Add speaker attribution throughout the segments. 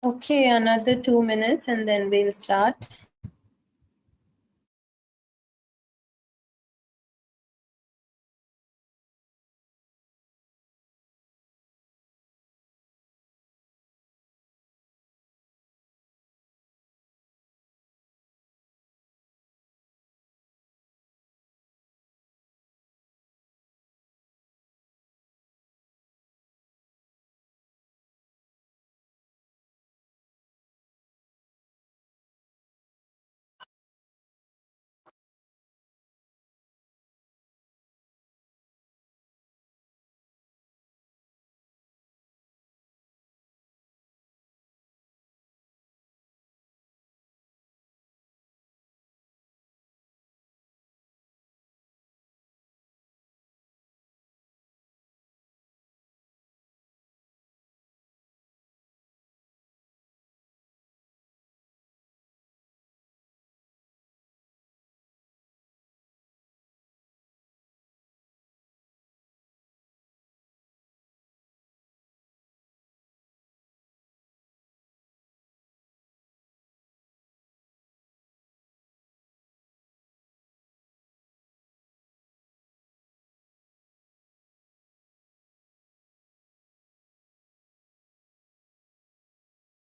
Speaker 1: Okay, another 2 minutes and then we'll start.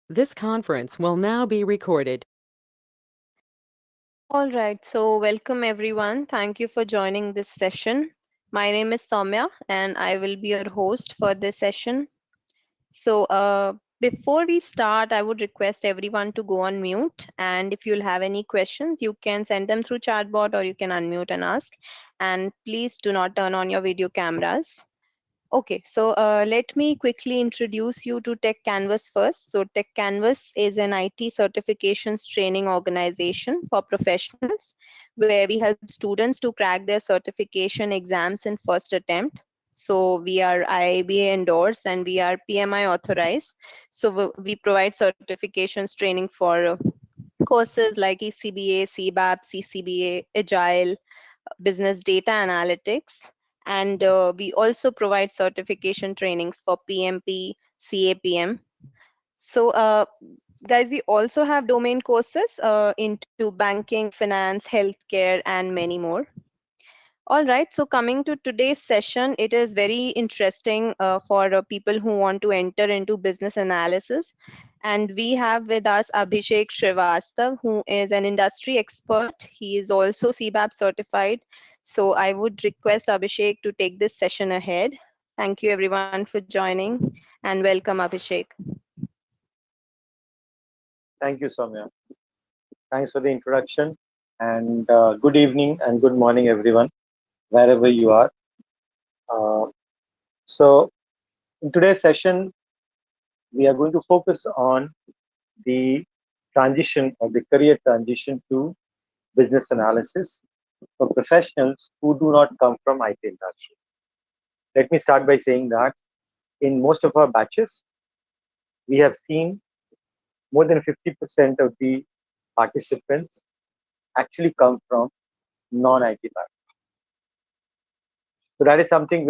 Speaker 2: This conference will now be recorded.
Speaker 3: All right, so welcome everyone. Thank you for joining this session. My name is Soumya and I will be your host for this session. So, before we start, I would request everyone to go on mute. And if you'll have any questions, you can send them through chatbot or you can unmute and ask. And please do not turn on your video cameras. Okay, so let me quickly introduce you to Tech Canvas first. So Tech Canvas is an IT certifications training organization for professionals where we help students to crack their certification exams in first attempt. So we are IIBA endorsed and we are PMI authorized. So we provide certifications training for courses like ECBA, CBAP, CCBA, Agile, business data analytics, and we also provide certification trainings for PMP, CAPM. So, guys, we also have domain courses into banking, finance, healthcare, and many more. All right, so coming to today's session, it is very interesting for people who want to enter into business analysis. And we have with us Abhishek Srivastav, who is an industry expert. He is also CBAP certified. So I would request Abhishek to take this session ahead. Thank you everyone for joining and welcome Abhishek.
Speaker 4: Thank you, Soumya. Thanks for the introduction. And good evening and good morning, everyone, wherever you are. Uh, so, in today's session, we are going to focus on the transition or the career transition to business analysis for professionals who do not come from IT industry. Let me start by saying that in most of our batches, we have seen more than 50% of the participants actually come from non-IT background. So that is something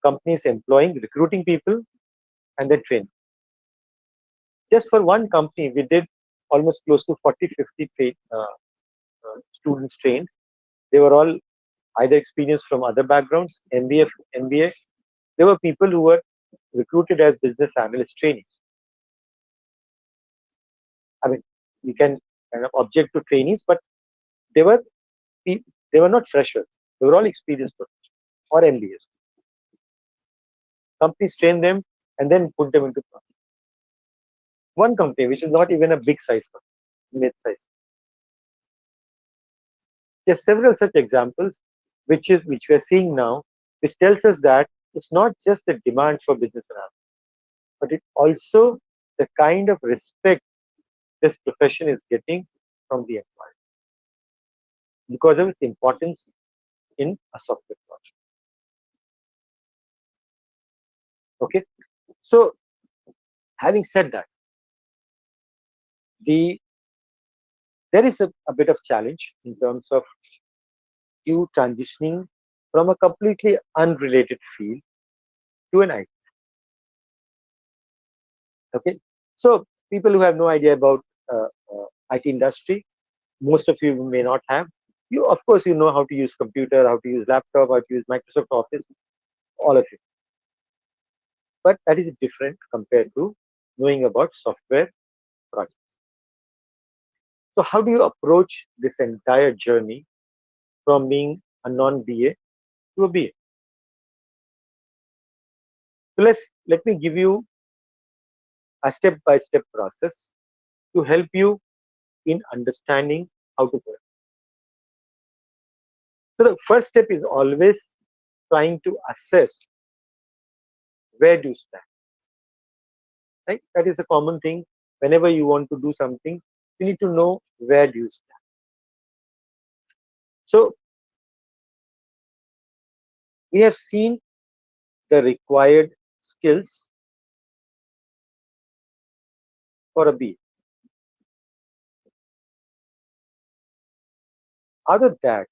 Speaker 4: companies employing, recruiting people, and then training. Just for one company, we did almost close to 40, 50 students trained. They were all either experienced from other backgrounds, MBA. There were people who were recruited as business analyst trainees. I mean, you can kind of object to trainees, but they were they were not freshers. They were all experienced professionals or MBAs. Companies train them and then put them into projects. One company, which is not even a big size company, mid-size. There are several such examples, which we are seeing now, which tells us that it's not just the demand for business analysis, but it also the kind of respect this profession is getting from the employer because of its importance in a software project. Okay, so having said that, there is a bit of challenge in terms of you transitioning from a completely unrelated field to an IT. Okay, so people who have no idea about IT industry, most of you may not have. You, of course, you know how to use computer, how to use laptop, how to use Microsoft Office, all of it. But that is different compared to knowing about software projects. So how do you approach this entire journey from being a non-BA to a BA? So let me give you a step-by-step process to help you in understanding how to do it. So the first step is always trying to assess where do you stand. Right? That is a common thing. Whenever you want to do something, you need to know where do you stand. So we have seen the required skills for a BA. Out of that,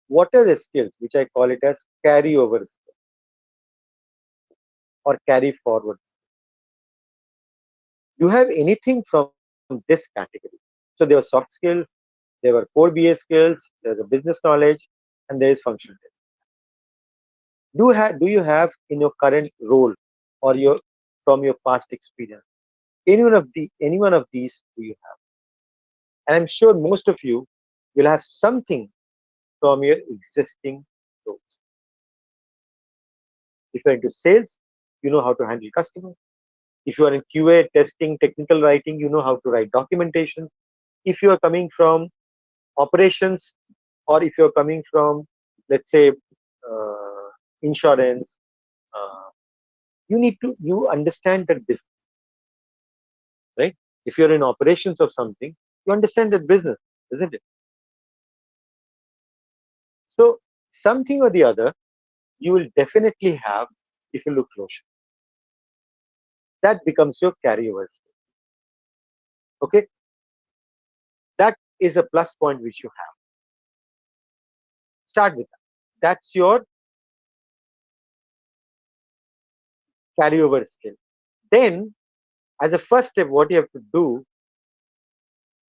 Speaker 4: what are the skills which I call it as carryover skills or carry forward? You have anything from this category. So there were soft skills, there were core BA skills, there's a business knowledge, and there is functional skills. Do you have in your current role or your from your past experience any one of these do you have? And I'm sure most of you will have something from your existing roles. If you're into sales, you know how to handle customers. If you are in QA, testing, technical writing, you know how to write documentation. If you are coming from operations, or if you're coming from, let's say, insurance, you understand that business, right? If you're in operations of something, you understand that business, isn't it? So something or the other, you will definitely have if you look closer. That becomes your carryover skill. Okay, that is a plus point which you have. Start with that. That's your carryover skill. Then, as a first step, what you have to do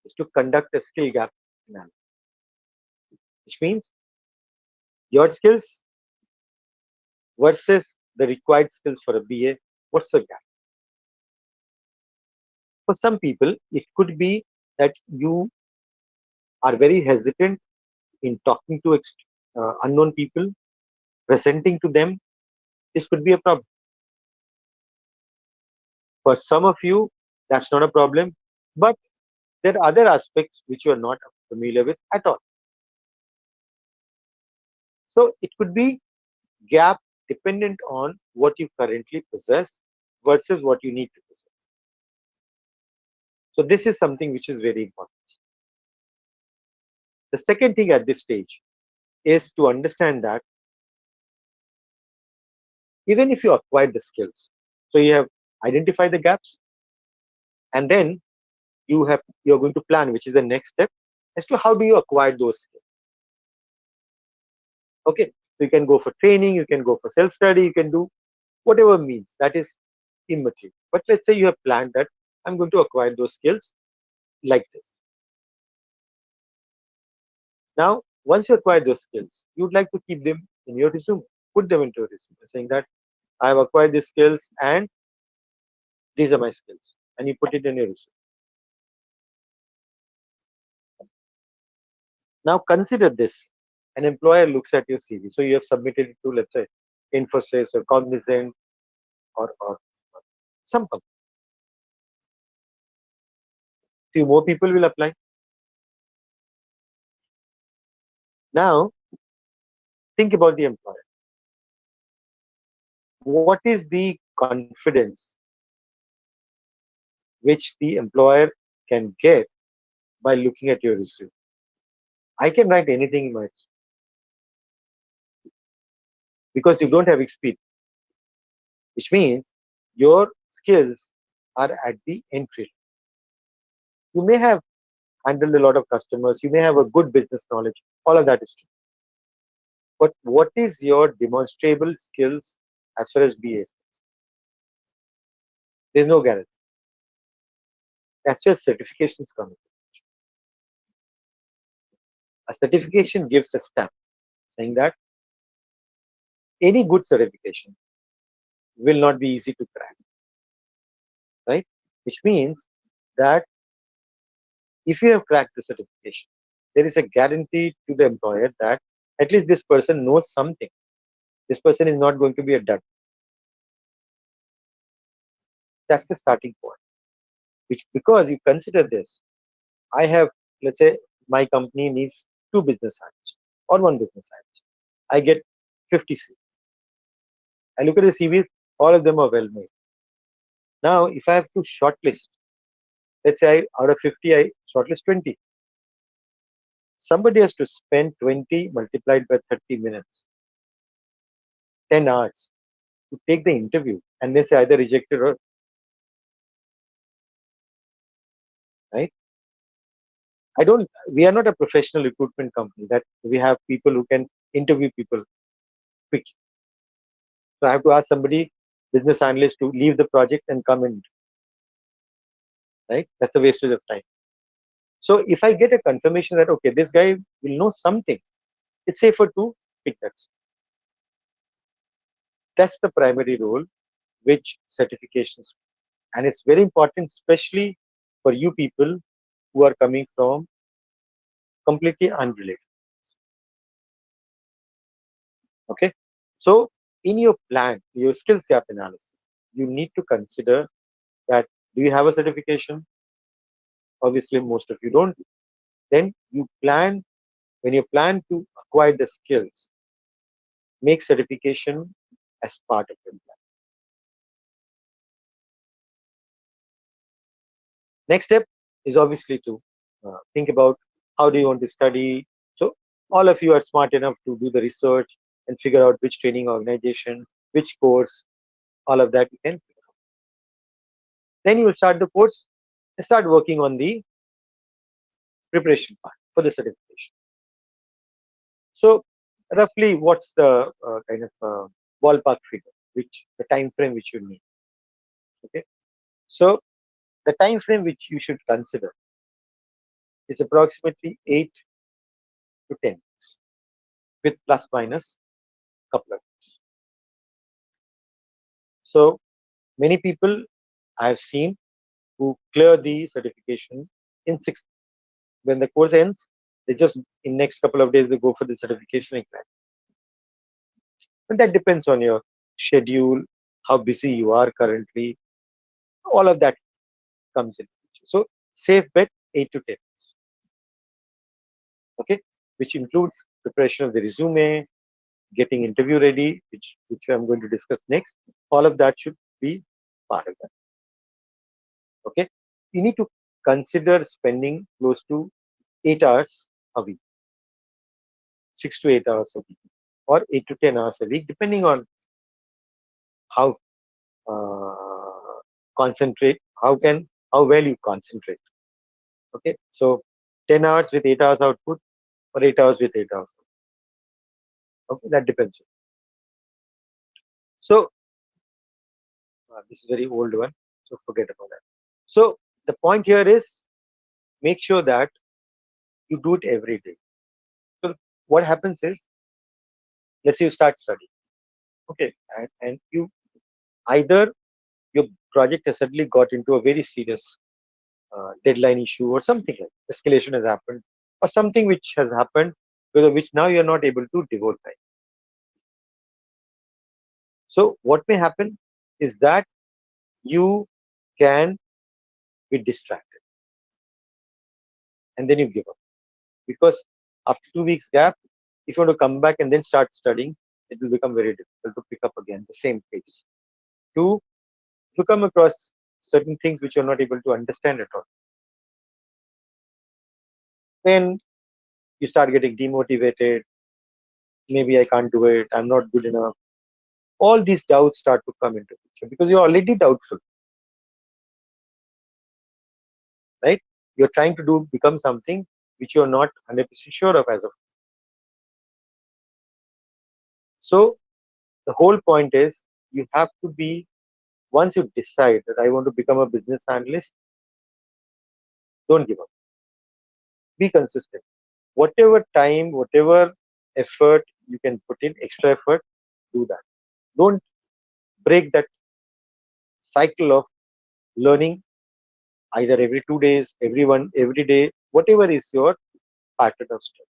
Speaker 4: is to conduct a skill gap analysis, which means your skills versus the required skills for a BA. What's the gap? For some people, it could be that you are very hesitant in talking to unknown people, presenting to them. This could be a problem. For some of you, that's not a problem, but there are other aspects which you are not familiar with at all. So it could be gap dependent on what you currently possess versus what you need to possess. So this is something which is very important. The second thing at this stage is to understand that even if you acquire the skills, so you have identified the gaps, and then you're going to plan, which is the next step, as to how do you acquire those skills. Okay, So you can go for training, you can go for self-study, you can do whatever means. That is immaterial. But let's say you have planned that I'm going to acquire those skills like this. Now, once you acquire those skills, you would like to keep them in your resume, put them into your resume, saying that I have acquired these skills and these are my skills, and you put it in your resume. Now, consider this: an employer looks at your CV. So you have submitted it to, let's say, Infosys or Cognizant or some company. Few more people will apply. Now, think about the employer. What is the confidence which the employer can get by looking at your resume? I can write anything in my resume because you don't have experience, which means your skills are at the entry. You may have handled a lot of customers, you may have a good business knowledge, all of that is true. But what is your demonstrable skills as far as BA is concerned? There's no guarantee. That's where certifications come in. A certification gives a stamp saying that any good certification will not be easy to crack, right? Which means that if you have cracked the certification, there is a guarantee to the employer that at least this person knows something. This person is not going to be a dud. That's the starting point. Which, because you consider this, I have, let's say, my company needs 2 business analysts or 1 business analyst. I get 50 CVs. I look at the CVs, all of them are well made. Now, if I have to shortlist, let's say out of 50, I shortlist 20. Somebody has to spend 20 multiplied by 30 minutes, 10 hours to take the interview, and they say either rejected or right. We are not a professional recruitment company that we have people who can interview people quickly. So I have to ask somebody, business analyst, to leave the project and come in, right? That's a wastage of time. So if I get a confirmation that, okay, this guy will know something, it's safer to pick that. That's the primary role which certifications, and it's very important, especially for you people who are coming from completely unrelated. Okay, so in your plan, your skills gap analysis, you need to consider that do you have a certification? Obviously, most of you don't. Then you plan, when you plan to acquire the skills, make certification as part of your plan. Next step is obviously to think about how do you want to study. So all of you are smart enough to do the research and figure out which training organization, which course, all of that you can figure out. Then you will start the course and start working on the preparation part for the certification. So roughly what's the kind of ballpark figure, which the time frame which you need. Okay, so the time frame which you should consider is approximately 8 to 10 weeks, with plus minus couple of weeks. So many people I have seen who clear the certification in 6 months. When the course ends, they just in next couple of days they go for the certification exam. But that depends on your schedule, how busy you are currently. All of that comes in. So safe bet 8 to 10 weeks. Okay, which includes preparation of the resume, getting interview ready, which I'm going to discuss next. All of that should be part of that. Okay, you need to consider spending close to 8 hours a week, 6 to 8 hours a week, or 8 to 10 hours a week, depending on how concentrate, how well you concentrate. Okay, so 10 hours with 8 hours output, or 8 hours with 8 hours. Okay, that depends. So this is very old one, so forget about that. So the point here is make sure that you do it every day. So what happens is, let's say you start studying, okay, and you either your project has suddenly got into a very serious deadline issue or something like escalation has happened or something which has happened because of which now you're not able to devote time. So what may happen is that you can be distracted and then you give up because after 2 weeks gap, if you want to come back and then start studying, it will become very difficult to pick up again the same pace. Two, you come across certain things which you're not able to understand at all. Then you start getting demotivated. Maybe I can't do it. I'm not good enough. All these doubts start to come into picture because you're already doubtful, right? You're trying to do become something which you're not 100% sure of as of. So the whole point is you have to be once you decide that I want to become a business analyst, don't give up. Be consistent. Whatever time, whatever effort you can put in, extra effort, do that. Don't break that cycle of learning either every 2 days, every day, whatever is your pattern of study.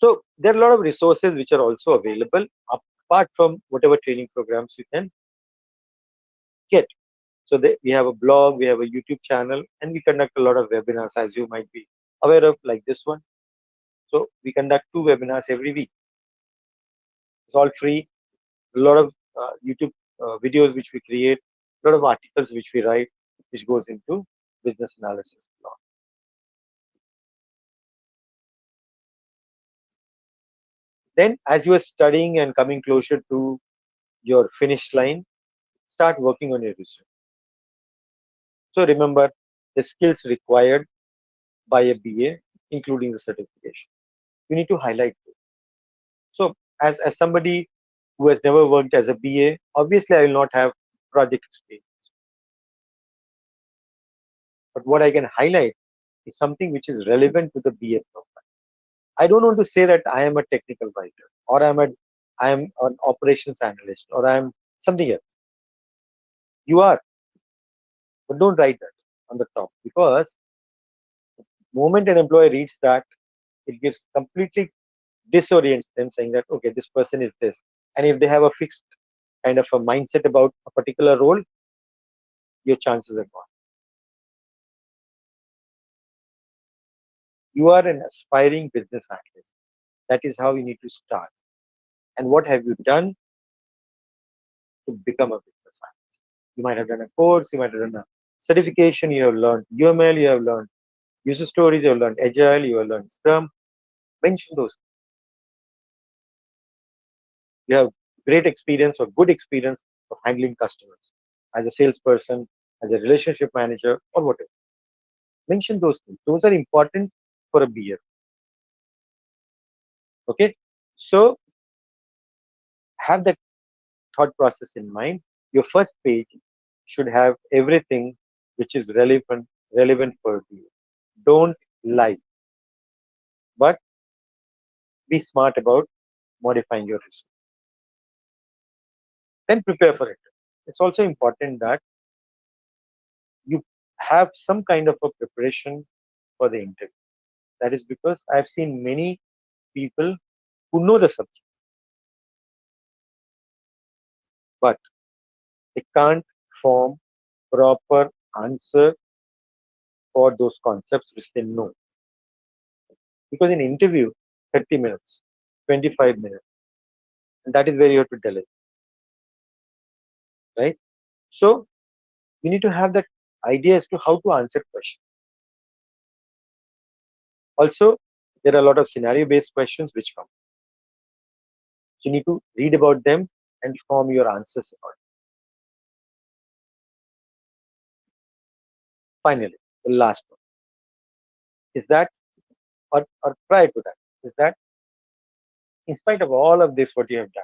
Speaker 4: So there are a lot of resources which are also available apart from whatever training programs you can get. So we have a blog, we have a YouTube channel, and we conduct a lot of webinars, as you might be aware of, like this one. So we conduct 2 webinars every week. It's all free. A lot of YouTube videos which we create, a lot of articles which we write, which goes into business analysis blog. Then, as you are studying and coming closer to your finish line, start working on your resume. So remember the skills required by a BA, including the certification. You need to highlight it. So, as somebody who has never worked as a BA, obviously I will not have project experience. But what I can highlight is something which is relevant to the BA profile. I don't want to say that I am a technical writer or I am an operations analyst or I am something else. You are, but don't write that on the top because the moment an employer reads that, it gives completely disorients them, saying that okay, this person is this, and if they have a fixed kind of a mindset about a particular role, your chances are gone. You are an aspiring business analyst. That is how you need to start. And what have you done to become a business analyst? You might have done a course, you might have done a certification, you have learned UML, you have learned user stories, you have learned Agile, you have learned Scrum. Mention those. You have great experience or good experience of handling customers as a salesperson, as a relationship manager, or whatever. Mention those things. Those are important for a BA. Okay, so have that thought process in mind. Your first page should have everything which is relevant for you. Don't lie, but be smart about modifying your resume. Then prepare for it. It's also important that you have some kind of a preparation for the interview. That is because I've seen many people who know the subject, but they can't form proper answer for those concepts which they know. Because in interview, 30 minutes, 25 minutes, and that is where you have to deliver, right? So you need to have that idea as to how to answer questions. Also, there are a lot of scenario-based questions which come. So you need to read about them and form your answers about it. Finally, the last one is that, or prior to that, is that in spite of all of this, what you have done,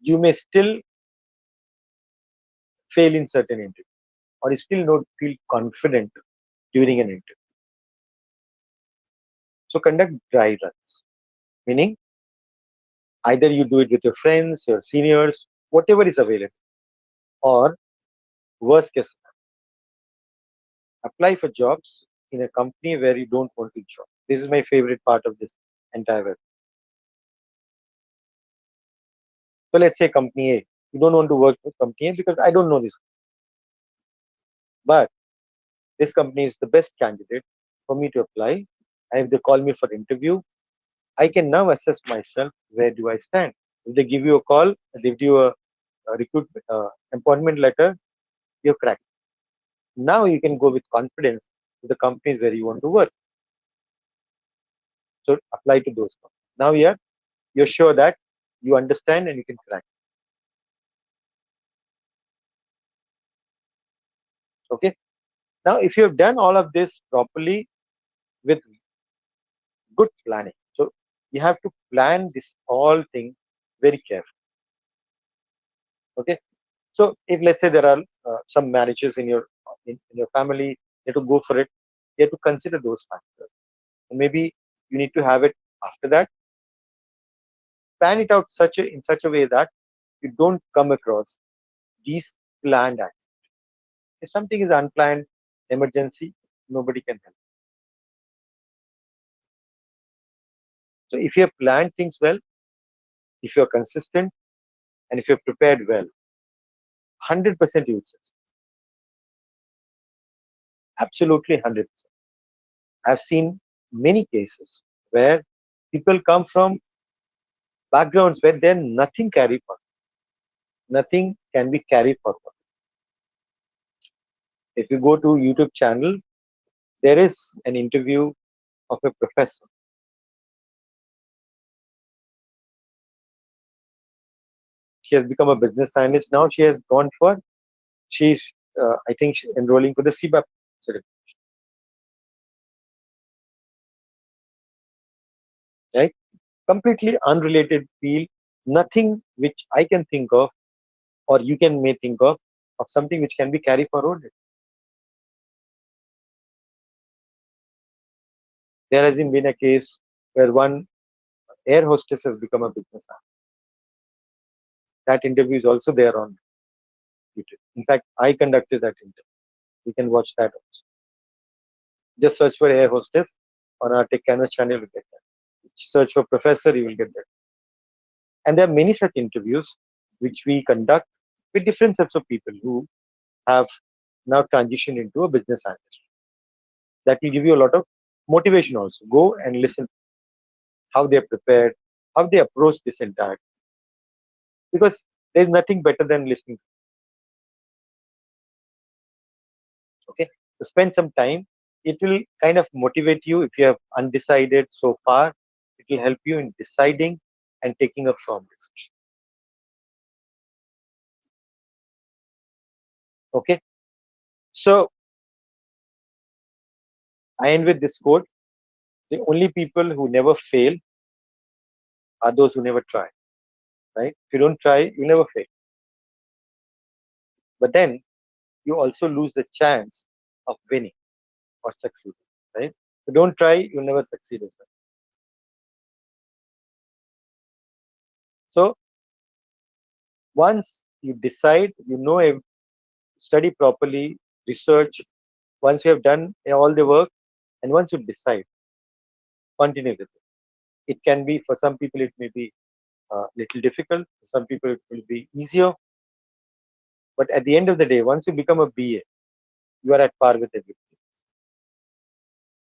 Speaker 4: you may still fail in certain interviews, or you still not feel confident during an interview. So conduct dry runs, meaning either you do it with your friends, your seniors, whatever is available, or worst case, apply for jobs in a company where you don't want to join. This is my favorite part of this entire web. So let's say company A. You don't want to work with company A because I don't know this, but this company is the best candidate for me to apply. And if they call me for interview, I can now assess myself, where do I stand. If they give you a call, they give you a recruit appointment letter, you're cracked. Now you can go with confidence to the companies where you want to work. So apply to those companies. Now you're sure that you understand and you can crack. Okay. Now, if you have done all of this properly with good planning, so you have to plan this whole thing very carefully. Okay. So if let's say there are some marriages in your family, you have to go for it. You have to consider those factors. And maybe you need to have it after that. Plan it out in such a way that you don't come across these planned acts. If something is unplanned, emergency, nobody can help. So if you have planned things well, if you are consistent, and if you're prepared well, 100% you will succeed. Absolutely 100%. I've seen many cases where people come from backgrounds where then nothing carry forward. Nothing can be carried forward. If you go to YouTube channel, there is an interview of a professor. She has become a business analyst. Now she has gone for, she's, I think, enrolling for the CBAP certificate, right? Completely unrelated field, nothing which I can think of or you can may think of something which can be carried forward. There hasn't been a case where one air hostess has become a business analyst. That interview is also there on YouTube. In fact, I conducted that interview. You can watch that also. Just search for air hostess on our Tech Canvas channel, you will get that. Search for professor, you will get that. And there are many such interviews which we conduct with different sets of people who have now transitioned into a business analyst. That will give you a lot of motivation also. Go and listen how they are prepared, how they approach this entire. Because there's nothing better than listening. Okay, so spend some time. It will kind of motivate you if you have undecided so far. It will help you in deciding and taking a firm decision. Okay, so I end with this quote: the only people who never fail are those who never try. Right? If you don't try, you never fail. But then you also lose the chance of winning or succeeding. Right? So don't try, you'll never succeed as well. So once you decide, study properly, research. Once you have done all the work, and once you decide, continue with it. It can be, for some people, it may be a little difficult. For some people, it will be easier. But at the end of the day, once you become a BA, you are at par with everything.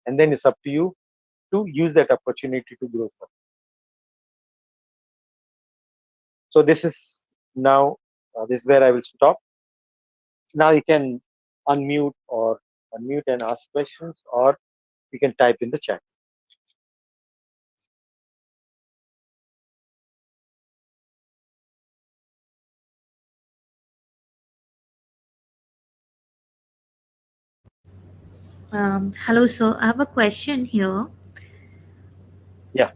Speaker 4: And then it's up to you to use that opportunity to grow further. So this is now, this is where I will stop. Now you can unmute and ask questions, or you can type in the chat.
Speaker 5: Hello, sir. I have a question here.
Speaker 4: Yeah.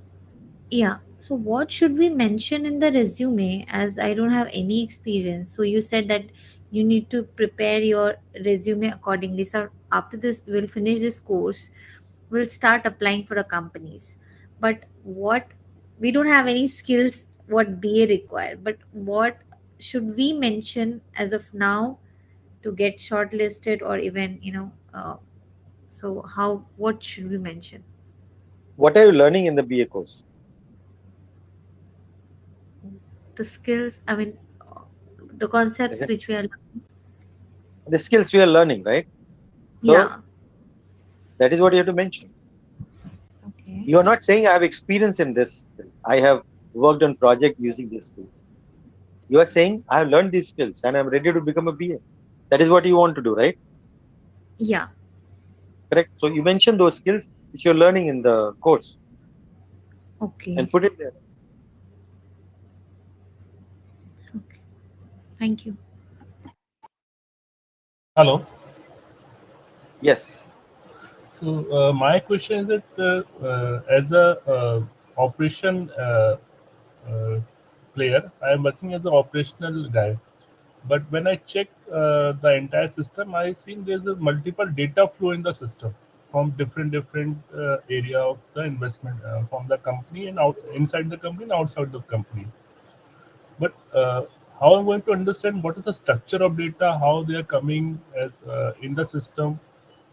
Speaker 5: Yeah. So, what should we mention in the resume as I don't have any experience? So, you said that you need to prepare your resume accordingly. So, after this, we'll finish this course, we'll start applying for the companies. But what we don't have any skills, what BA required, but what should we mention as of now to get shortlisted or even, so how, what should we mention?
Speaker 4: What are you learning in the BA course?
Speaker 5: The skills, I mean, the concepts
Speaker 4: Okay.
Speaker 5: which we are.
Speaker 4: The skills we are learning, right? So
Speaker 5: Yeah.
Speaker 4: that is what you have to mention.
Speaker 5: Okay.
Speaker 4: You are not saying I have experience in this. I have worked on project using these skills. You are saying I have learned these skills and I'm ready to become a BA. That is what you want to do, right?
Speaker 5: Yeah.
Speaker 4: Correct. So you mention those skills which you're learning in the course and
Speaker 5: Okay.
Speaker 4: put it there.
Speaker 5: Okay. Thank you.
Speaker 6: Hello.
Speaker 4: Yes.
Speaker 6: So my question is that as a operation player, I am working as an operational guy. But when I check the entire system, I think there's a multiple data flow in the system from different area of the investment from the company and out inside the company and outside the company. But how I'm going to understand what is the structure of data, how they are coming as in the system,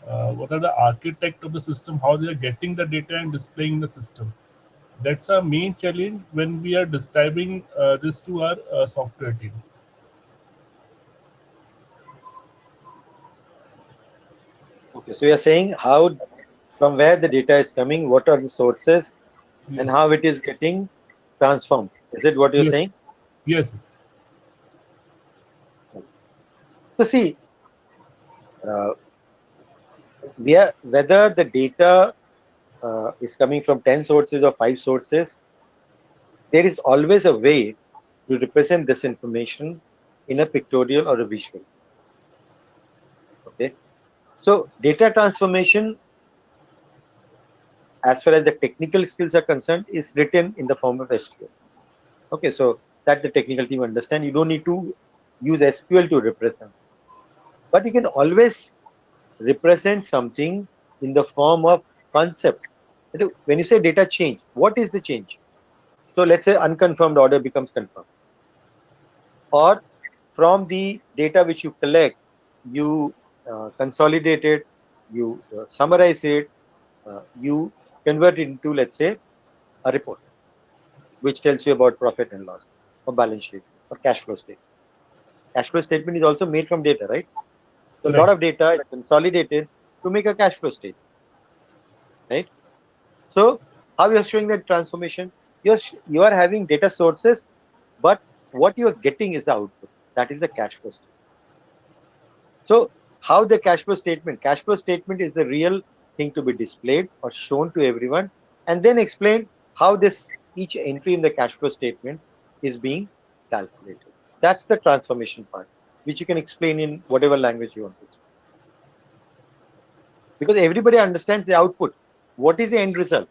Speaker 6: what are the architect of the system, how they are getting the data and displaying the system. That's our main challenge when we are describing this to our software team.
Speaker 4: Okay. So you're saying how, from where the data is coming, what are the sources, and
Speaker 6: Yes.
Speaker 4: how it is getting transformed. Is it what you're
Speaker 6: Yes.
Speaker 4: saying?
Speaker 6: Yes. Yes.
Speaker 4: So see, uh, whether the data is coming from 10 sources or 5 sources, there is always a way to represent this information in a pictorial or a visual. Okay. So data transformation, as far as the technical skills are concerned, is written in the form of SQL. Okay. So that the technical team understand. You don't need to use SQL to represent, but you can always represent something in the form of concept. When you say data change, what is the change? So let's say unconfirmed order becomes confirmed, or from the data which you collect, you consolidate it, you summarize it, you convert it into, let's say, a report which tells you about profit and loss, or balance sheet, or cash flow statement. Cash flow statement is also made from data, right? So a lot
Speaker 6: Right.
Speaker 4: of data is consolidated to make a cash flow statement, right? So how you are showing that transformation? You are having data sources, but what you are getting is the output. That is the cash flow statement. So how the cash flow statement? Cash flow statement is the real thing to be displayed or shown to everyone, and then explain how this each entry in the cash flow statement is being calculated. That's the transformation part, which you can explain in whatever language you want to explain. Because everybody understands the output. What is the end result?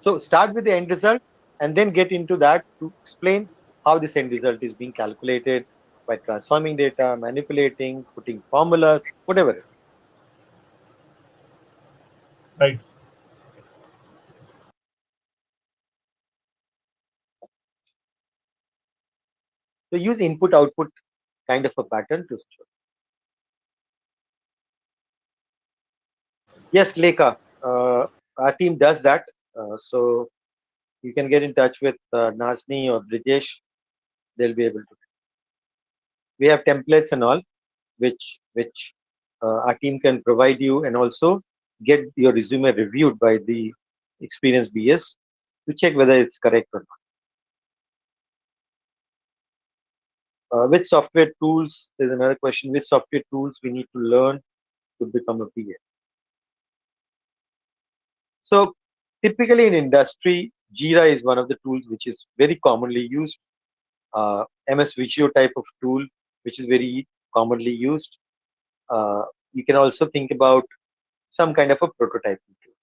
Speaker 4: So start with the end result and then get into that to explain how this end result is being calculated by transforming data, manipulating, putting formulas, whatever.
Speaker 6: Right.
Speaker 4: So use input output kind of a pattern to show. Yes, Leka, our team does that. So you can get in touch with Nazni or Brijesh. They'll be able to. We have templates and all, which our team can provide you, and also get your resume reviewed by the experienced BS to check whether it's correct or not. Which software tools? There's another question. Which software tools we need to learn to become a BA? So typically in industry, Jira is one of the tools which is very commonly used. MS Visio type of tool, which is very commonly used. you can also think about some kind of a prototyping tool.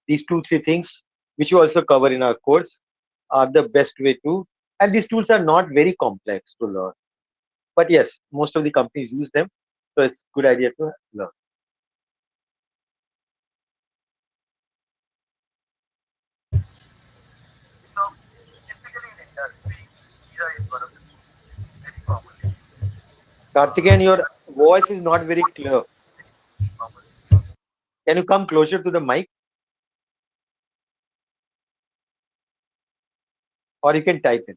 Speaker 4: These 2-3 things, which we also cover in our course, are the best way to. And these tools are not very complex to learn. But yes, most of the companies use them, so it's a good idea to learn. Karthikeyan, your voice is not very clear. Can you come closer to the mic? Or you can type in.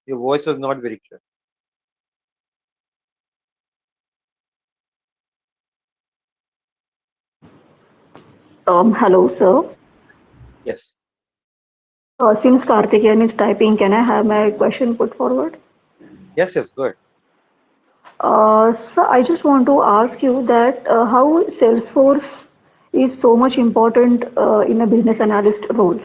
Speaker 4: Your voice was not very clear.
Speaker 7: Hello, sir.
Speaker 4: Yes.
Speaker 7: Since Karthikeyan is typing, can I have my question put forward?
Speaker 4: Yes, good.
Speaker 7: So I just want to ask you that how Salesforce is so much important in a business analyst role.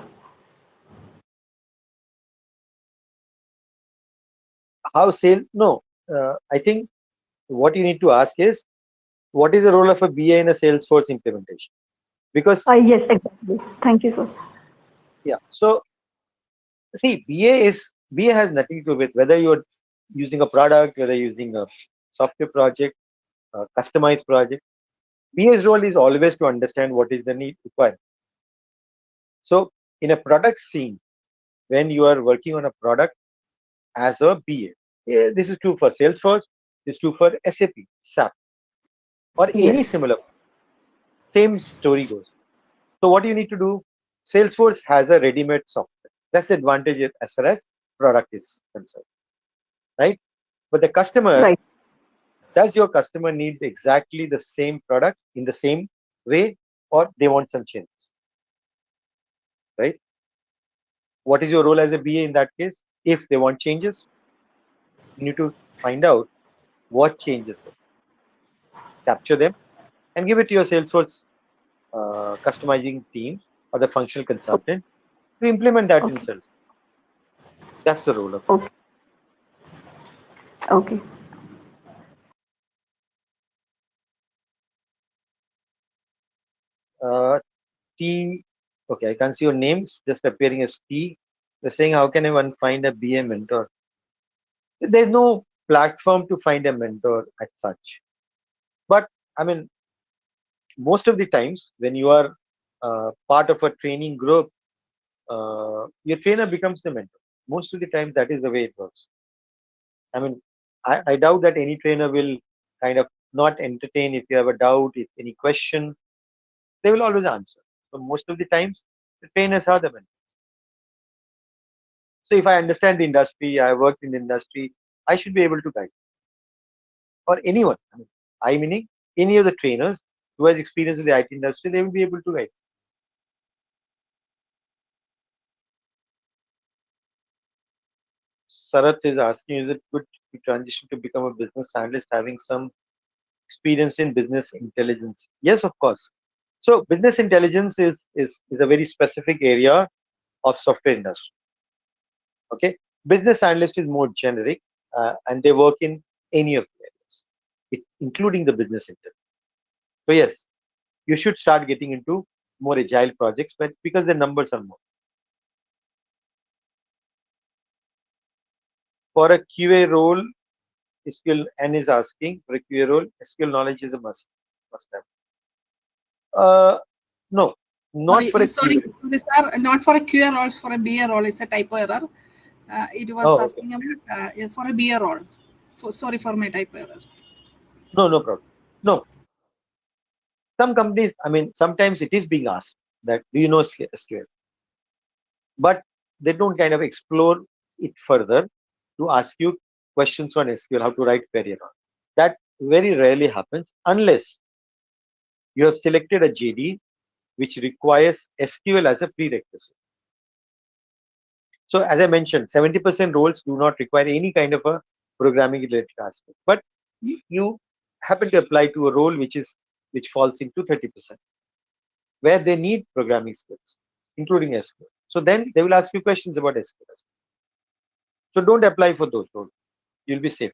Speaker 4: How sales? No. I think what you need to ask is, what is the role of a BA in a Salesforce implementation? Because,
Speaker 7: Yes, exactly. Thank you, sir.
Speaker 4: yeah. So, see, BA has nothing to do with whether you're using a product, whether you're using a software project, a customized project. BA's role is always to understand what is the need required. So, in a product scene, when you are working on a product as a BA, this is true for Salesforce, this is true for SAP, or any
Speaker 7: Yes.
Speaker 4: similar. Same story goes. So, what you need to do? Salesforce has a ready-made software. That's the advantage as far as product is concerned, right? But the customer,
Speaker 7: Right.
Speaker 4: does your customer need exactly the same product in the same way, or they want some changes, right? What is your role as a BA in that case? If they want changes, you need to find out what changes, capture them, and give it to your Salesforce customizing team or the functional consultant to implement that in
Speaker 7: Okay.
Speaker 4: Salesforce. That's the role of
Speaker 7: Okay. Okay.
Speaker 4: T. Okay, I can see your names just appearing as T. They're saying, how can one find a BA mentor? There's no platform to find a mentor as such. But I mean, most of the times when you are part of a training group, your trainer becomes the mentor. Most of the time, that is the way it works. I mean, I doubt that any trainer will kind of not entertain if you have a doubt, if any question, they will always answer. So most of the times, the trainers are the mentors. So if I understand the industry, I worked in the industry, I should be able to guide. Or anyone. I meaning any of the trainers who has experience in the IT industry, they will be able to guide. Sarath is asking, is it good to transition to become a business analyst having some experience in business intelligence? Yes, of course. So business intelligence is a very specific area of software industry. Okay, business analyst is more generic, and they work in any of the areas, including the business intelligence. So yes, you should start getting into more agile projects, but because the numbers are more. For a QA role, SQL N is asking for a QA role, SQL knowledge is a must have. No, not for a
Speaker 8: Sorry,
Speaker 4: QA.
Speaker 8: sorry, sir. Not for a QA role, for a BA role. It's a typo error. It was
Speaker 4: Oh, okay.
Speaker 8: asking about for a BA role. Sorry for my typo error.
Speaker 4: No problem. No, some companies, I mean, sometimes it is being asked that do you know SQL, but they don't kind of explore it further to ask you questions on SQL, how to write query and all. That very rarely happens unless you have selected a JD which requires SQL as a prerequisite. So as I mentioned, 70% roles do not require any kind of a programming related aspect, but you happen to apply to a role which falls into 30%, where they need programming skills, including SQL. So then they will ask you questions about SQL. So don't apply for those roles. You'll be safe.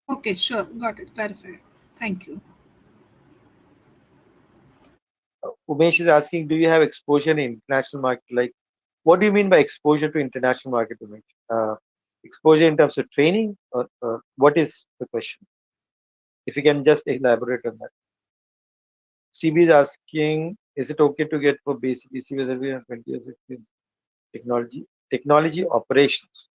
Speaker 8: Okay, sure. Got it. Clarified. Thank you.
Speaker 4: Umesh is asking, do you have exposure in international market? Like, what do you mean by exposure to international market, Umesh? Exposure in terms of training, or what is the question? If you can just elaborate on that. CB is asking, is it okay to get for basic ECV survey and 20 years experience? Technology operations.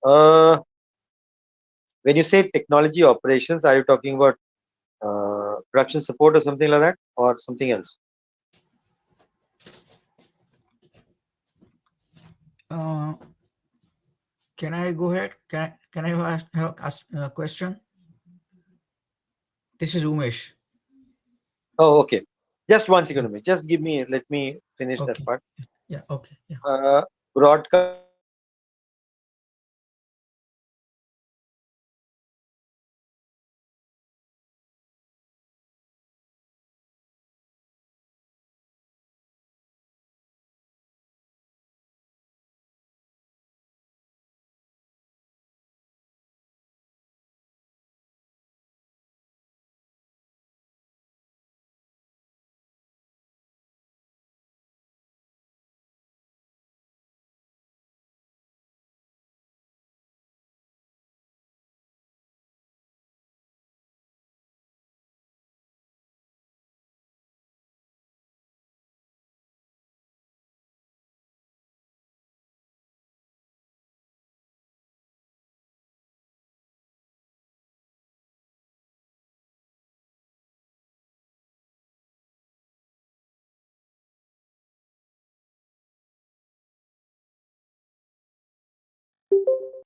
Speaker 4: When you say technology operations, are you talking about production support or something like that, or something else?
Speaker 9: Can I go ahead? Can I ask a question? This is Umesh.
Speaker 4: Oh, okay. Just 1 second, Umesh. Just let me finish that
Speaker 9: Okay.
Speaker 4: part.
Speaker 9: Yeah. Okay. Yeah.
Speaker 4: Broadcast.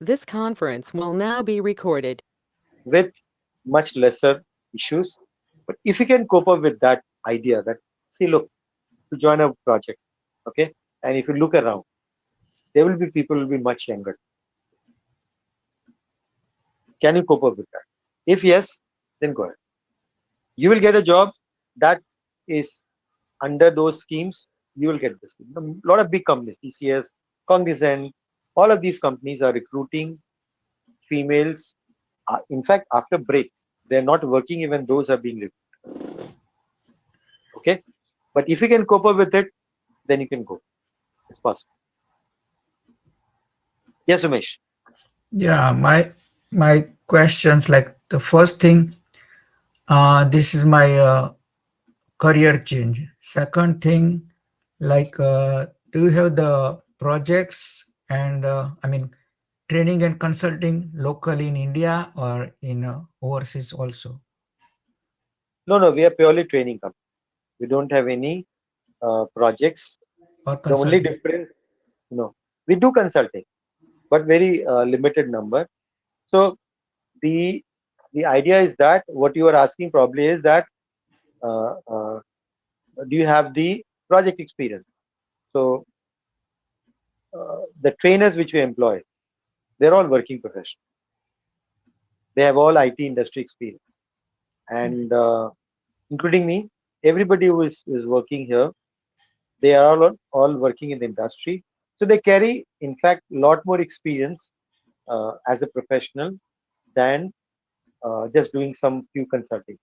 Speaker 2: This conference will now be recorded.
Speaker 4: With much lesser issues. But if you can cope up with that idea that, see, look, to join a project, okay, and if you look around, there will be people who will be much younger. Can you cope up with that? If yes, then go ahead. You will get a job that is under those schemes. You will get this. A lot of big companies, TCS, Cognizant, all of these companies are recruiting females. In fact, after break, they're not working even those are being recruited. Okay, but if you can cope up with it, then you can go. It's possible. Yes, Umesh.
Speaker 9: Yeah. My questions, like the first thing, this is my career change. Second thing, like, do you have the projects and training and consulting locally in India or in overseas also?
Speaker 4: No, we are purely training company. We don't have any projects.
Speaker 9: Or
Speaker 4: The only
Speaker 9: consulting?
Speaker 4: difference, no, we do consulting, but very limited number. So the the idea is that what you are asking probably is that uh, uh, do you have the project experience? So the trainers which we employ, they're all working professionals. They have all IT industry experience, and including me, everybody who is working here, they are all working in the industry. So they carry, in fact, a lot more experience as a professional than just doing some few consulting.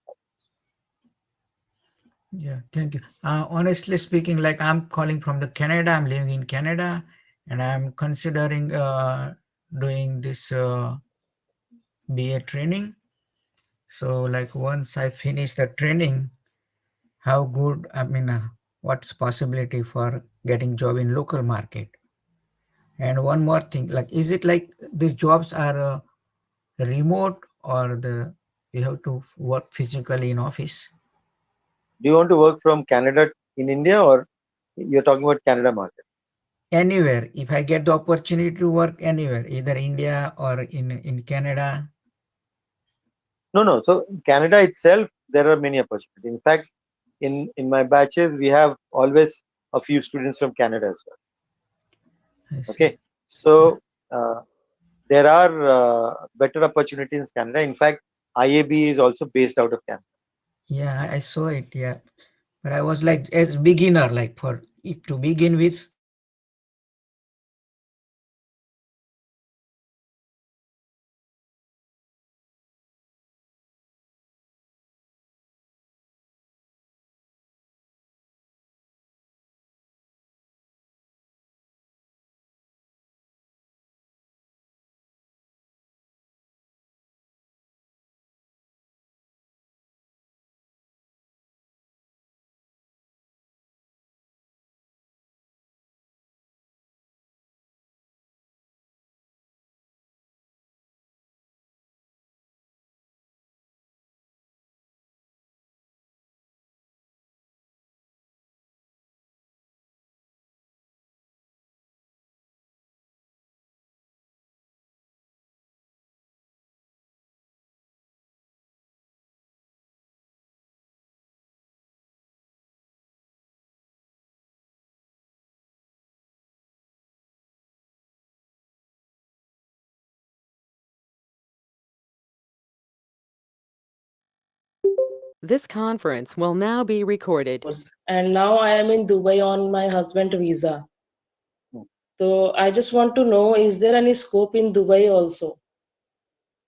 Speaker 9: Yeah, thank you. Honestly speaking, like I'm calling from the Canada. I'm living in Canada, and I'm considering doing this BA training. So, like once I finish the training, how good? What's possibility for getting job in local market? And one more thing, like, is it like these jobs are remote or the you have to work physically in office?
Speaker 4: Do you want to work from Canada in India, or you're talking about Canada market?
Speaker 9: Anywhere, if I get the opportunity to work anywhere, either India or in Canada.
Speaker 4: No. So in Canada itself, there are many opportunities. In fact, in my batches, we have always a few students from Canada as well.
Speaker 9: I see.
Speaker 4: Okay, so there are better opportunities in Canada. In fact, IAB is also based out of Canada.
Speaker 9: Yeah, I saw it. Yeah, but I was like as beginner, like for it to begin with.
Speaker 2: This conference will now be recorded.
Speaker 10: And now I am in Dubai on my husband visa. So I just want to know, is there any scope in Dubai also?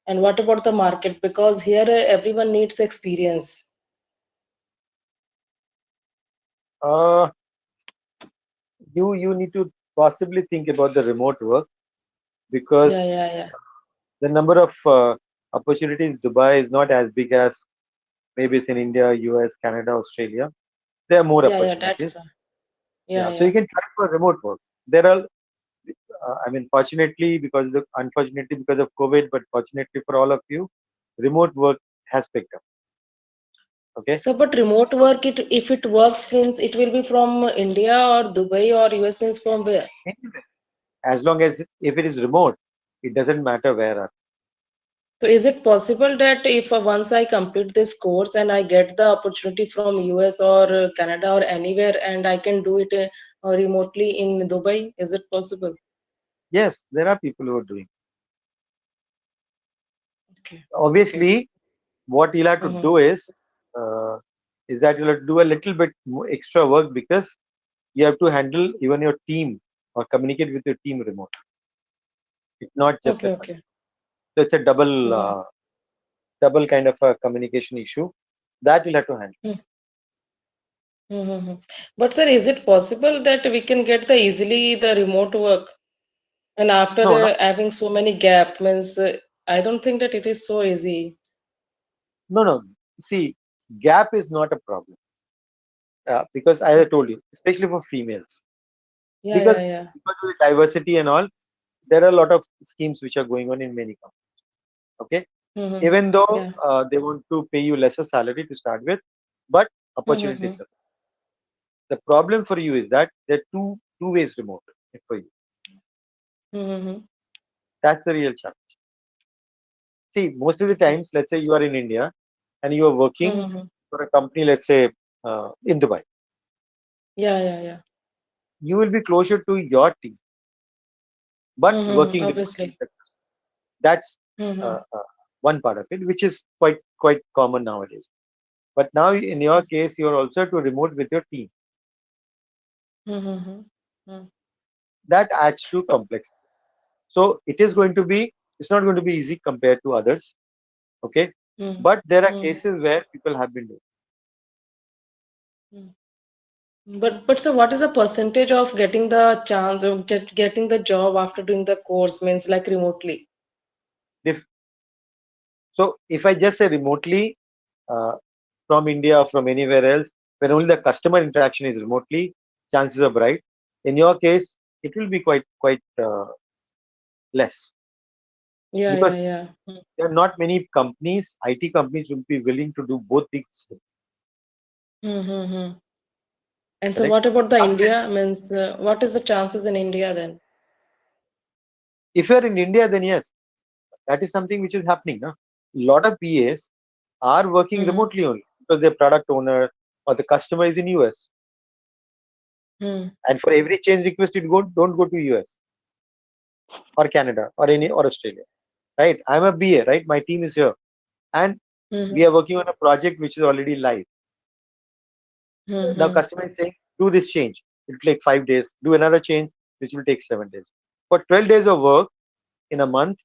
Speaker 10: And what about the market? Because here everyone needs experience.
Speaker 4: Uh, you need to possibly think about the remote work, because
Speaker 10: Yeah.
Speaker 4: the number of opportunities in Dubai is not as big as maybe it's in India, US, Canada, Australia. There are more
Speaker 10: Yeah,
Speaker 4: opportunities.
Speaker 10: that's one.
Speaker 4: Yeah, so
Speaker 10: Yeah.
Speaker 4: you can try for remote work. There are, I mean, fortunately, unfortunately because of COVID, but fortunately for all of you, remote work has picked up. Okay,
Speaker 10: So, but remote work, if it works, means it will be from India or Dubai or US, means from where?
Speaker 4: anyway, as long as if it is remote, it doesn't matter where.
Speaker 10: So, is it possible that if once I complete this course and I get the opportunity from US or Canada or anywhere, and I can do it remotely in Dubai, is it possible?
Speaker 4: Yes, there are people who are doing.
Speaker 10: Okay.
Speaker 4: Obviously, what you'll have to
Speaker 10: Mm-hmm.
Speaker 4: do uh, is that you'll have to do a little bit more extra work, because you have to handle even your team or communicate with your team remote. It's not just the
Speaker 10: Okay.
Speaker 4: customer. So it's a
Speaker 10: Mm-hmm.
Speaker 4: double kind of a communication issue that you'll have to handle.
Speaker 10: Mm-hmm. But sir, is it possible that we can get the easily the remote work, and after
Speaker 4: No, no,
Speaker 10: having so many gap, means I don't think that it is so easy.
Speaker 4: no. See, gap is not a problem, because as I
Speaker 10: Okay.
Speaker 4: told you, especially for females, because
Speaker 10: Yeah.
Speaker 4: because of the diversity and all, there are a lot of schemes which are going on in many companies. Okay,
Speaker 10: Mm-hmm.
Speaker 4: even though
Speaker 10: Yeah.
Speaker 4: they want to pay you lesser salary to start with, but
Speaker 10: Mm-hmm.
Speaker 4: opportunities are. The problem for you is that there are two ways remote for you.
Speaker 10: Mm-hmm.
Speaker 4: That's the real challenge. See, most of the times, let's say you are in India and you are working
Speaker 10: Mm-hmm.
Speaker 4: for a company, let's say in Dubai,
Speaker 10: Yeah.
Speaker 4: you will be closer to your team, but
Speaker 10: Mm-hmm.
Speaker 4: working remotely.
Speaker 10: Obviously.
Speaker 4: That's
Speaker 10: Mm-hmm.
Speaker 4: one part of it, which is quite common nowadays. But now, in your case, you are also to remote with your team.
Speaker 10: Mm-hmm. Mm-hmm.
Speaker 4: That adds to complexity. So it's not going to be easy compared to others. Okay, but there are
Speaker 10: Mm-hmm.
Speaker 4: cases where people have been doing.
Speaker 10: But so what is the percentage of getting the chance of getting the job after doing the course, means like remotely?
Speaker 4: If so, if I just say remotely uh, from India or from anywhere else, when only the customer interaction is remotely, chances are bright. In your case, it will be quite less, because
Speaker 10: Yeah.
Speaker 4: there are not many companies, IT companies, will be willing to do both things.
Speaker 10: Mm-hmm. And so
Speaker 4: Correct.
Speaker 10: what about the India? Means what is the chances in India then?
Speaker 4: If you are in India, then yes, that is something which is happening. A lot of PAs are working
Speaker 10: Mm-hmm.
Speaker 4: remotely only because their product owner or the customer is in US.
Speaker 10: Mm-hmm.
Speaker 4: And for every change request, don't go to US or Canada or Australia. Right? I'm a BA, right? My team is here. And we are working on a project which is already live. Now
Speaker 10: Mm-hmm.
Speaker 4: customer is saying, do this change. It will take 5 days. Do another change, which will take 7 days. For 12 days of work in a month,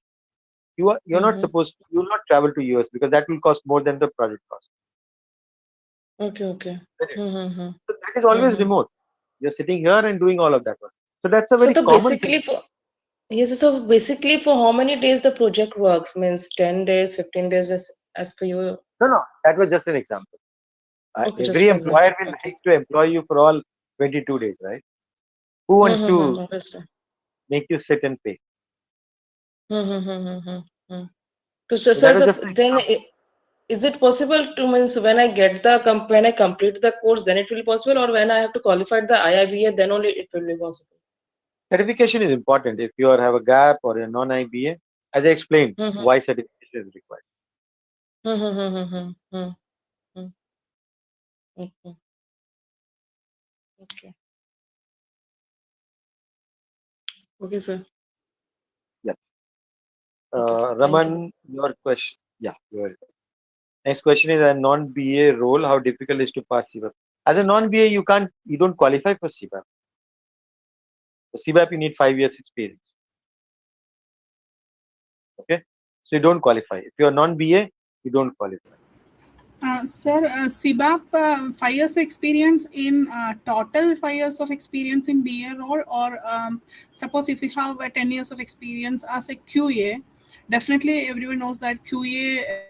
Speaker 4: you're not
Speaker 10: Mm-hmm.
Speaker 4: supposed to, you will not travel to US, because that will cost more than the project cost.
Speaker 10: Okay.
Speaker 4: Correct.
Speaker 10: Mm-hmm.
Speaker 4: So that is always
Speaker 10: Mm-hmm.
Speaker 4: remote. You're sitting here and doing all of that work. So that's a
Speaker 10: So
Speaker 4: very
Speaker 10: the
Speaker 4: common thing.
Speaker 10: basically for yes, so basically for how many days the project works? Means 10 days, 15 days as per you.
Speaker 4: No, that was just an example.
Speaker 10: Okay, just
Speaker 4: Every
Speaker 10: for
Speaker 4: employer
Speaker 10: example.
Speaker 4: will
Speaker 10: Okay.
Speaker 4: like to employ you for all 22 days, right? Who wants
Speaker 10: Mm-hmm.
Speaker 4: to
Speaker 10: Obviously.
Speaker 4: make you sit and pay?
Speaker 10: Mm-hmm. So,
Speaker 4: So that was just an
Speaker 10: then
Speaker 4: example.
Speaker 10: is it possible to, means when I get the when I complete the course, then it will be possible, or when I have to qualify the IIBA, then only it will be possible?
Speaker 4: Certification is important. If you have a gap or a non-IBA, as I explained,
Speaker 10: Mm-hmm.
Speaker 4: why certification is required.
Speaker 10: Mm-hmm. Okay. Okay. Okay, sir.
Speaker 4: Yeah.
Speaker 10: Okay, sir. Thank you.
Speaker 4: Raman, your question. Yeah, you are. Next question is a non-BA role. How difficult is to pass CBAP? As a non-BA, you don't qualify for CBAP. For CBAP, you need 5 years experience. Okay, so you don't qualify. If you are non-BA, you don't qualify.
Speaker 8: Sir, CBAP, 5 years experience in total 5 years of experience in BA role, or suppose if you have 10 years of experience as a QA, definitely everyone knows that QA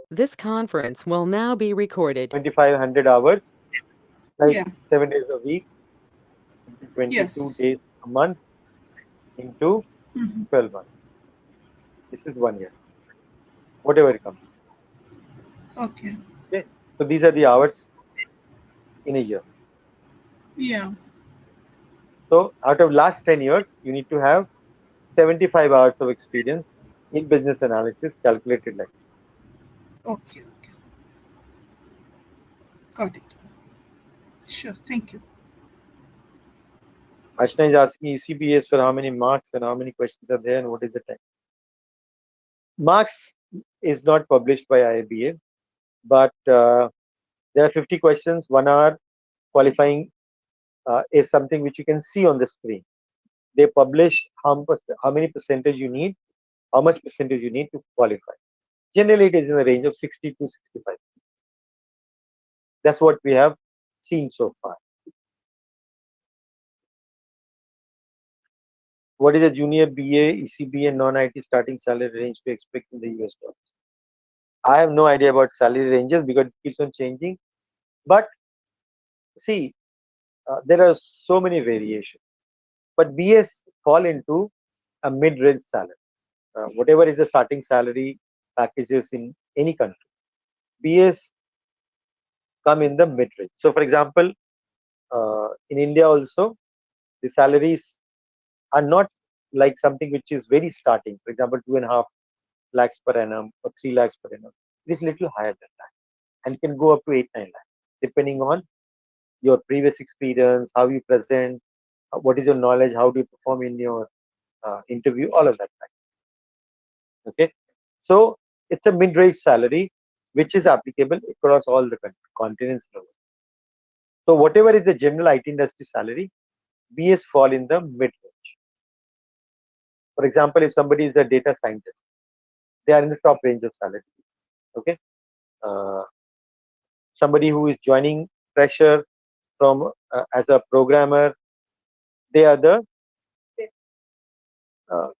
Speaker 2: This conference will now be recorded.
Speaker 4: 2,500 hours, like
Speaker 8: Yeah.
Speaker 4: 7 days a week, into 22
Speaker 8: Yes.
Speaker 4: days a month, into 12 months. This is 1 year. Whatever it comes.
Speaker 8: Okay.
Speaker 4: Okay. So these are the hours in a year.
Speaker 8: Yeah.
Speaker 4: So out of last 10 years, you need to have 75 hours of experience in business analysis calculated like.
Speaker 8: Okay. Okay. Got it. Sure. Thank you.
Speaker 4: Ashna is asking ECBS for how many marks and how many questions are there and what is the time. Marks is not published by IIBA, but there are 50 questions, 1 hour. Qualifying is something which you can see on the screen. They publish how many percentage you need, how much percentage you need to qualify. Generally, it is in the range of 60 to 65. That's what we have seen so far. What is a junior BA, ECB, and non-IT starting salary range to expect in the US dollars? I have no idea about salary ranges because it keeps on changing. But see, there are so many variations. But BS fall into a mid-range salary. Whatever is the starting salary packages in any country, BS come in the mid-range. So, for example, in India also, the salaries are not like something which is very starting. For example, 2.5 lakhs per annum or 3 lakhs per annum. It is little higher than that, and it can go up to 8-9 lakhs, depending on your previous experience, how you present, what is your knowledge, how do you perform in your interview, all of that. Okay, so it's a mid-range salary which is applicable across all the continents. So whatever is the general IT industry salary, BS fall in the mid-range. For example, if somebody is a data scientist, they are in the top range of salary. Okay, somebody who is joining fresher from as a programmer, they are the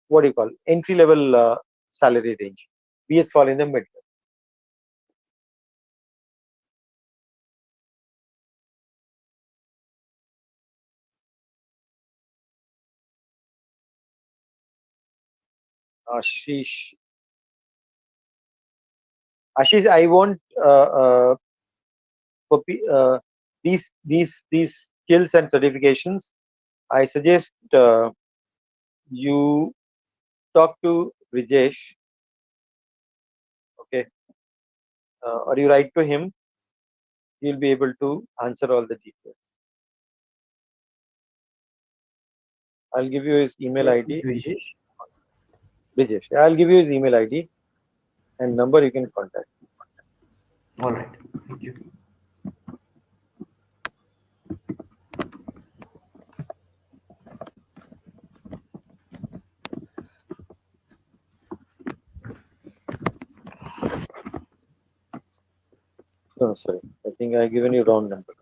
Speaker 4: what do you call entry level salary range. BS fall in the mid. Ashish, I want for these skills and certifications. I suggest you talk to Brijesh, okay, or you write to him. He'll be able to answer all the details. I'll give you his email ID. Brijesh. I'll give you his email ID and number. You can contact.
Speaker 11: All right. Thank you.
Speaker 4: No, sorry. I think I've given you wrong number.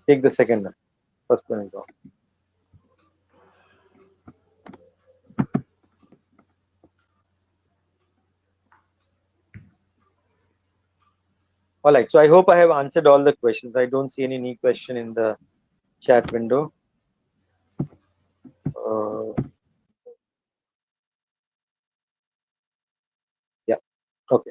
Speaker 4: Take the second one. First one is wrong. All right. So I hope I have answered all the questions. I don't see any new question in the chat window. Yeah. Okay.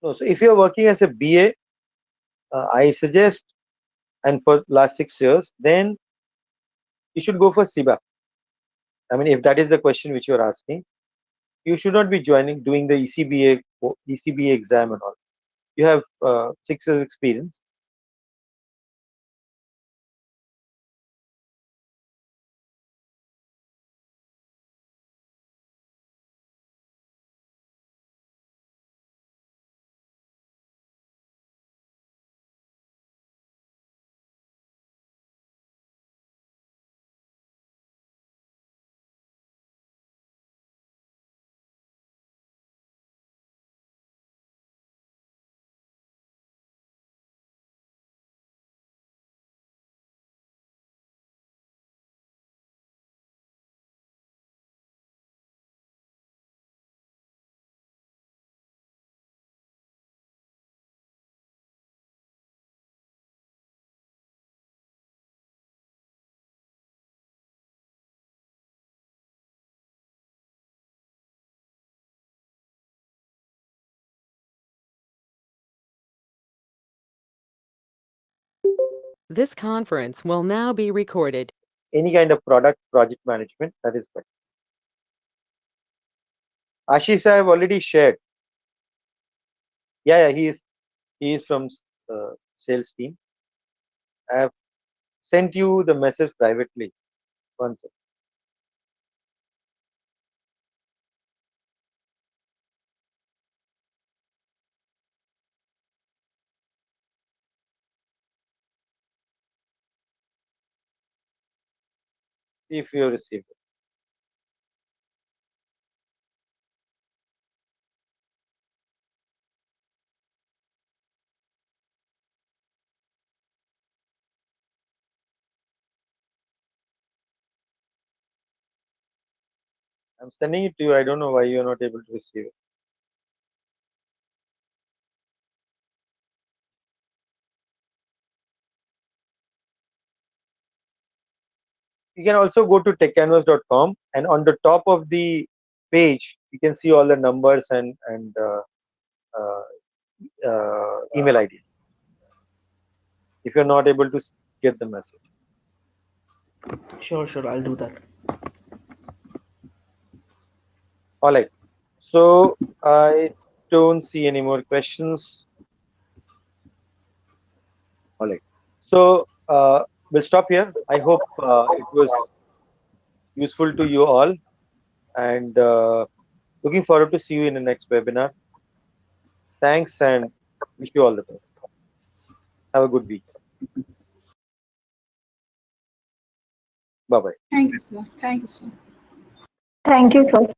Speaker 4: So if you're working as a BA, I suggest, and for last 6 years, then you should go for SIBA. I mean, if that is the question which you're asking, you should not be doing the ECBA exam and all. You have 6 years experience.
Speaker 2: This conference will now be recorded.
Speaker 4: Any kind of project management, that is fine. Ashish, I have already shared. Yeah, he is from sales team. I have sent you the message privately. One second. See if you received it. I'm sending it to you. I don't know why you're not able to receive it. You can also go to techcanvas.com, and on the top of the page, you can see all the numbers and email ID. If you're not able to get the message.
Speaker 11: Sure, I'll do that.
Speaker 4: All right. So I don't see any more questions. All right. So we'll stop here. I hope it was useful to you all, and looking forward to see you in the next webinar. Thanks, and wish you all the best. Have a good week. Bye-bye.
Speaker 8: Thank you, sir. Thank you, sir.
Speaker 7: Thank you, sir.